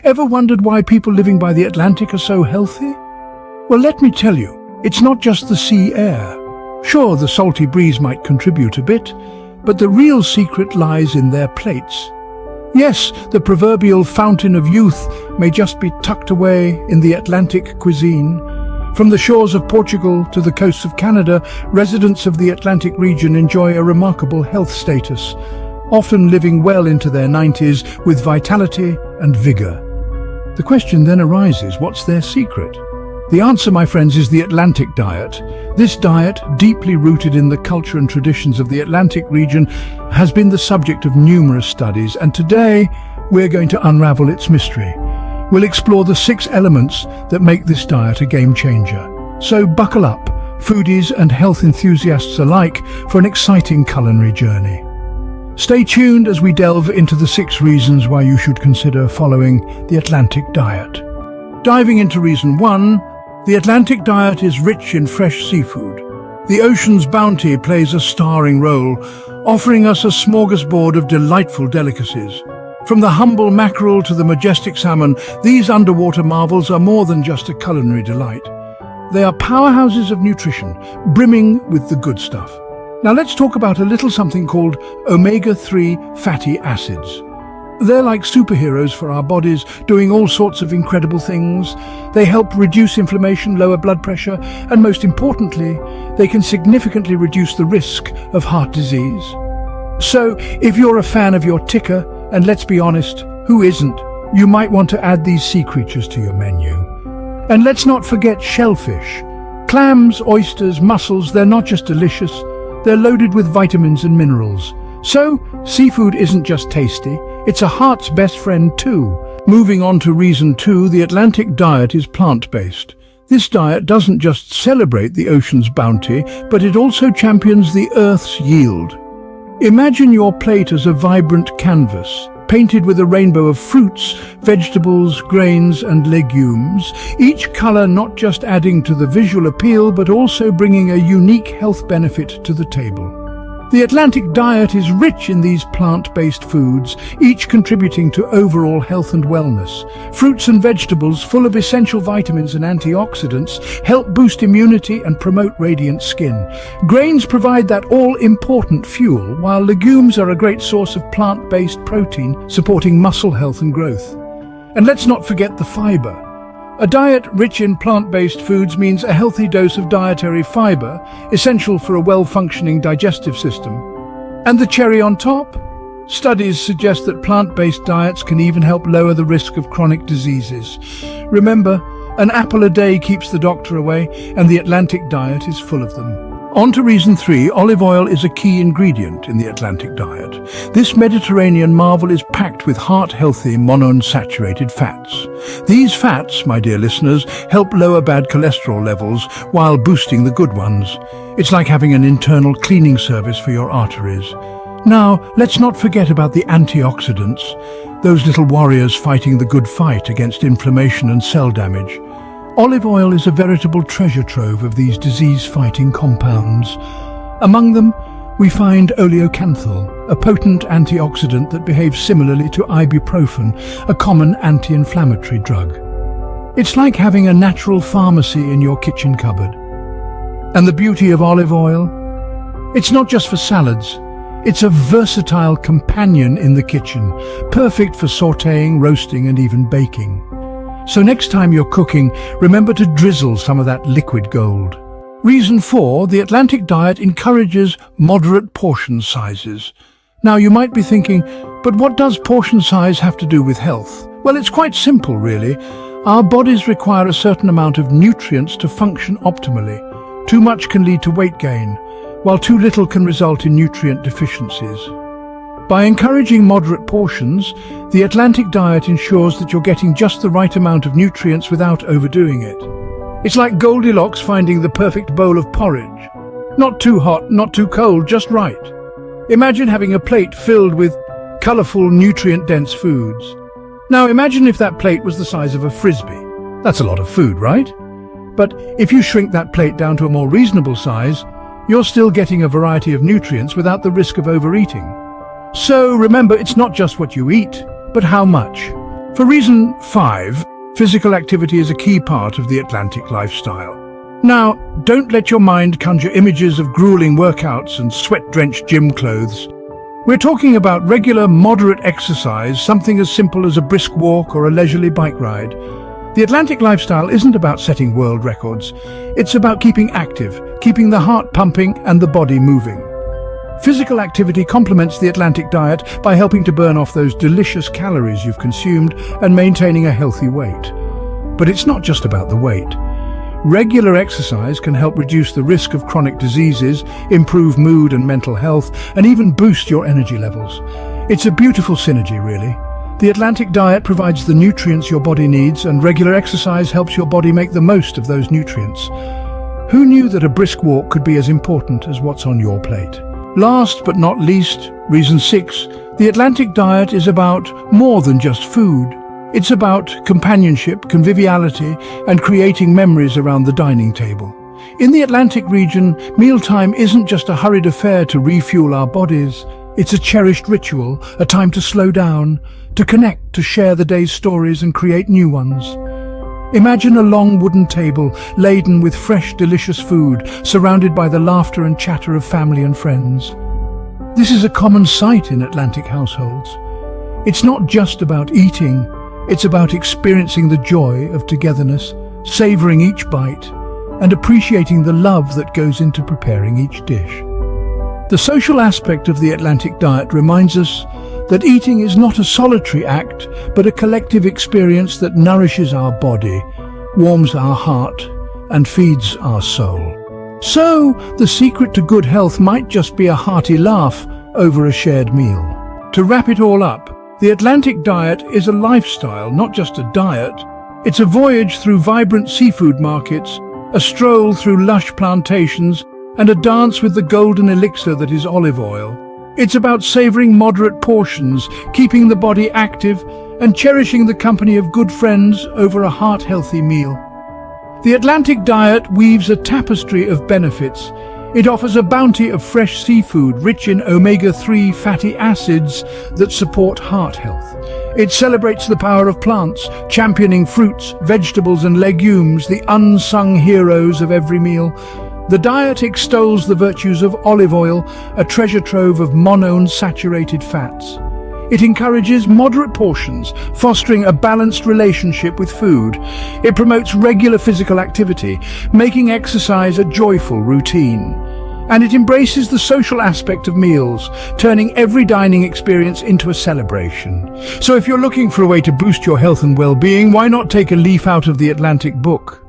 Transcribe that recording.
Ever wondered why people living by the Atlantic are so healthy? Well, let me tell you, it's not just the sea air. Sure, the salty breeze might contribute a bit, but the real secret lies in their plates. Yes, the proverbial fountain of youth may just be tucked away in the Atlantic cuisine. From the shores of Portugal to the coasts of Canada, residents of the Atlantic region enjoy a remarkable health status, often living well into their 90s with vitality and vigor. The question then arises, what's their secret? The answer, my friends, is the Atlantic diet. This diet, deeply rooted in the culture and traditions of the Atlantic region, has been the subject of numerous studies, and today we're going to unravel its mystery. We'll explore the 6 elements that make this diet a game changer. So buckle up, foodies and health enthusiasts alike, for an exciting culinary journey. Stay tuned as we delve into the 6 reasons why you should consider following the Atlantic diet. Diving into reason 1, the Atlantic diet is rich in fresh seafood. The ocean's bounty plays a starring role, offering us a smorgasbord of delightful delicacies. From the humble mackerel to the majestic salmon, these underwater marvels are more than just a culinary delight. They are powerhouses of nutrition, brimming with the good stuff. Now let's talk about a little something called omega-3 fatty acids. They're like superheroes for our bodies, doing all sorts of incredible things. They help reduce inflammation, lower blood pressure, and most importantly, they can significantly reduce the risk of heart disease. So, if you're a fan of your ticker, and let's be honest, who isn't, you might want to add these sea creatures to your menu. And let's not forget shellfish. Clams, oysters, mussels, they're not just delicious, they're loaded with vitamins and minerals. So, seafood isn't just tasty, it's a heart's best friend too. Moving on to reason 2, the Atlantic diet is plant-based. This diet doesn't just celebrate the ocean's bounty, but it also champions the Earth's yield. Imagine your plate as a vibrant canvas, painted with a rainbow of fruits, vegetables, grains and legumes, each color not just adding to the visual appeal, but also bringing a unique health benefit to the table. The Atlantic diet is rich in these plant-based foods, each contributing to overall health and wellness. Fruits and vegetables, full of essential vitamins and antioxidants, help boost immunity and promote radiant skin. Grains provide that all-important fuel, while legumes are a great source of plant-based protein, supporting muscle health and growth. And let's not forget the fiber. A diet rich in plant-based foods means a healthy dose of dietary fiber, essential for a well-functioning digestive system. And the cherry on top? Studies suggest that plant-based diets can even help lower the risk of chronic diseases. Remember, an apple a day keeps the doctor away, and the Atlantic diet is full of them. On to reason 3, olive oil is a key ingredient in the Atlantic diet. This Mediterranean marvel is packed with heart-healthy monounsaturated fats. These fats, my dear listeners, help lower bad cholesterol levels while boosting the good ones. It's like having an internal cleaning service for your arteries. Now, let's not forget about the antioxidants, those little warriors fighting the good fight against inflammation and cell damage. Olive oil is a veritable treasure trove of these disease-fighting compounds. Among them, we find oleocanthal, a potent antioxidant that behaves similarly to ibuprofen, a common anti-inflammatory drug. It's like having a natural pharmacy in your kitchen cupboard. And the beauty of olive oil? It's not just for salads. It's a versatile companion in the kitchen, perfect for sautéing, roasting, and even baking. So next time you're cooking, remember to drizzle some of that liquid gold. Reason 4, the Atlantic diet encourages moderate portion sizes. Now you might be thinking, but what does portion size have to do with health? Well, it's quite simple really. Our bodies require a certain amount of nutrients to function optimally. Too much can lead to weight gain, while too little can result in nutrient deficiencies. By encouraging moderate portions, the Atlantic diet ensures that you're getting just the right amount of nutrients without overdoing it. It's like Goldilocks finding the perfect bowl of porridge. Not too hot, not too cold, just right. Imagine having a plate filled with colorful, nutrient-dense foods. Now imagine if that plate was the size of a frisbee. That's a lot of food, right? But if you shrink that plate down to a more reasonable size, you're still getting a variety of nutrients without the risk of overeating. So remember, it's not just what you eat, but how much. For reason 5, physical activity is a key part of the Atlantic lifestyle. Now, don't let your mind conjure images of grueling workouts and sweat-drenched gym clothes. We're talking about regular, moderate exercise, something as simple as a brisk walk or a leisurely bike ride. The Atlantic lifestyle isn't about setting world records. It's about keeping active, keeping the heart pumping and the body moving. Physical activity complements the Atlantic diet by helping to burn off those delicious calories you've consumed and maintaining a healthy weight. But it's not just about the weight. Regular exercise can help reduce the risk of chronic diseases, improve mood and mental health, and even boost your energy levels. It's a beautiful synergy, really. The Atlantic diet provides the nutrients your body needs, and regular exercise helps your body make the most of those nutrients. Who knew that a brisk walk could be as important as what's on your plate? Last but not least, reason 6, the Atlantic diet is about more than just food. It's about companionship, conviviality, and creating memories around the dining table. In the Atlantic region, mealtime isn't just a hurried affair to refuel our bodies. It's a cherished ritual, a time to slow down, to connect, to share the day's stories and create new ones. Imagine a long wooden table laden with fresh, delicious food, surrounded by the laughter and chatter of family and friends. This is a common sight in Atlantic households. It's not just about eating. It's about experiencing the joy of togetherness, savoring each bite, and appreciating the love that goes into preparing each dish. The social aspect of the Atlantic diet reminds us that eating is not a solitary act, but a collective experience that nourishes our body, warms our heart, and feeds our soul. So, the secret to good health might just be a hearty laugh over a shared meal. To wrap it all up, the Atlantic diet is a lifestyle, not just a diet. It's a voyage through vibrant seafood markets, a stroll through lush plantations, and a dance with the golden elixir that is olive oil. It's about savoring moderate portions, keeping the body active, and cherishing the company of good friends over a heart-healthy meal. The Atlantic diet weaves a tapestry of benefits. It offers a bounty of fresh seafood rich in omega-3 fatty acids that support heart health. It celebrates the power of plants, championing fruits, vegetables and legumes, the unsung heroes of every meal. The diet extols the virtues of olive oil, a treasure trove of monounsaturated fats. It encourages moderate portions, fostering a balanced relationship with food. It promotes regular physical activity, making exercise a joyful routine. And it embraces the social aspect of meals, turning every dining experience into a celebration. So if you're looking for a way to boost your health and well-being, why not take a leaf out of the Atlantic book?